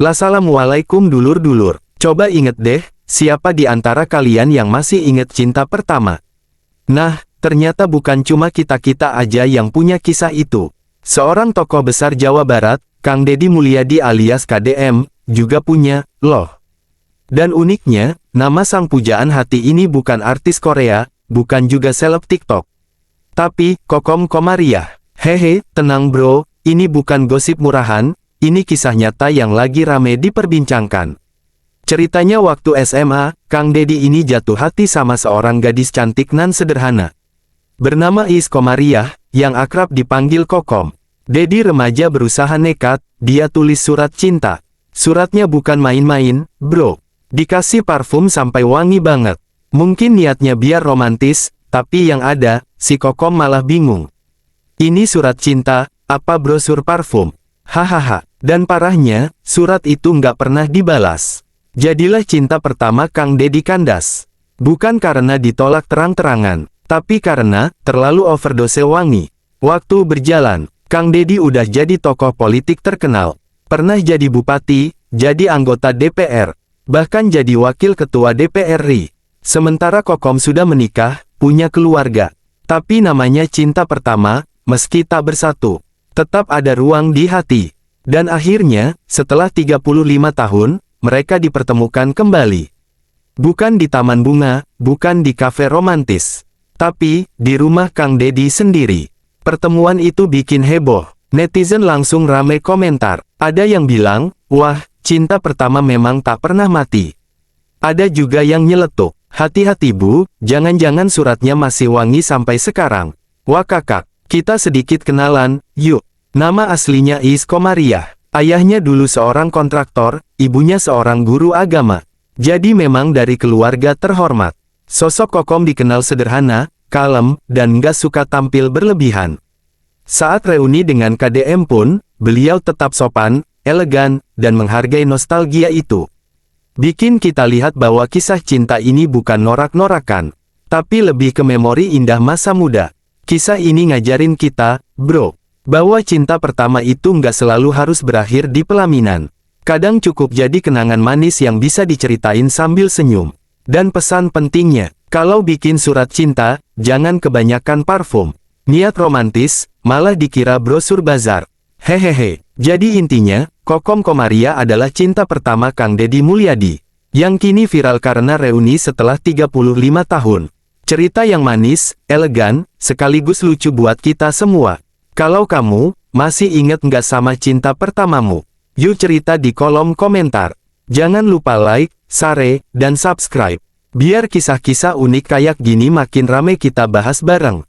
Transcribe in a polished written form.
Assalamualaikum dulur-dulur. Coba inget deh, siapa di antara kalian yang masih inget cinta pertama? Nah, ternyata bukan cuma kita-kita aja yang punya kisah itu. Seorang tokoh besar Jawa Barat, Kang Deddy Mulyadi alias KDM, juga punya, loh. Dan uniknya, nama sang pujaan hati ini bukan artis Korea, bukan juga seleb TikTok. Tapi, Kokom Komariah. Hehe, tenang bro, ini bukan gosip murahan, ini kisah nyata yang lagi rame diperbincangkan. Ceritanya waktu SMA, Kang Deddy ini jatuh hati sama seorang gadis cantik nan sederhana. Bernama Iis Komariah, yang akrab dipanggil Kokom. Deddy remaja berusaha nekat, dia tulis surat cinta. Suratnya bukan main-main, bro. Dikasih parfum sampai wangi banget. Mungkin niatnya biar romantis, tapi yang ada, si Kokom malah bingung. Ini surat cinta, apa brosur parfum? Hahaha. Dan parahnya, surat itu nggak pernah dibalas. Jadilah cinta pertama Kang Deddy kandas. Bukan karena ditolak terang-terangan, tapi karena terlalu overdose wangi. Waktu berjalan, Kang Deddy udah jadi tokoh politik terkenal. Pernah jadi bupati, jadi anggota DPR, bahkan jadi wakil ketua DPR RI. Sementara Kokom sudah menikah, punya keluarga. Tapi namanya cinta pertama, meski tak bersatu, tetap ada ruang di hati. Dan akhirnya, setelah 35 tahun, mereka dipertemukan kembali. Bukan di taman bunga, bukan di kafe romantis, tapi di rumah Kang Deddy sendiri. Pertemuan itu bikin heboh. Netizen langsung rame komentar. Ada yang bilang, wah, cinta pertama memang tak pernah mati. Ada juga yang nyeletuk, hati-hati bu, jangan-jangan suratnya masih wangi sampai sekarang. Wah kakak, kita sedikit kenalan, yuk. Nama aslinya Iis Komariah. Ayahnya dulu seorang kontraktor, ibunya seorang guru agama. Jadi memang dari keluarga terhormat. Sosok Kokom dikenal sederhana, kalem, dan nggak suka tampil berlebihan. Saat reuni dengan KDM pun, beliau tetap sopan, elegan, dan menghargai nostalgia itu. Bikin kita lihat bahwa kisah cinta ini bukan norak-norakan, tapi lebih ke memori indah masa muda. Kisah ini ngajarin kita, bro, bahwa cinta pertama itu nggak selalu harus berakhir di pelaminan. Kadang cukup jadi kenangan manis yang bisa diceritain sambil senyum. Dan pesan pentingnya, kalau bikin surat cinta, jangan kebanyakan parfum. Niat romantis, malah dikira brosur bazar. Hehehe. Jadi intinya, Kokom Komariah adalah cinta pertama Kang Deddy Mulyadi, yang kini viral karena reuni setelah 35 tahun. Cerita yang manis, elegan, sekaligus lucu buat kita semua. Kalau kamu, masih inget nggak sama cinta pertamamu? Yuk cerita di kolom komentar. Jangan lupa like, share, dan subscribe. Biar kisah-kisah unik kayak gini makin rame kita bahas bareng.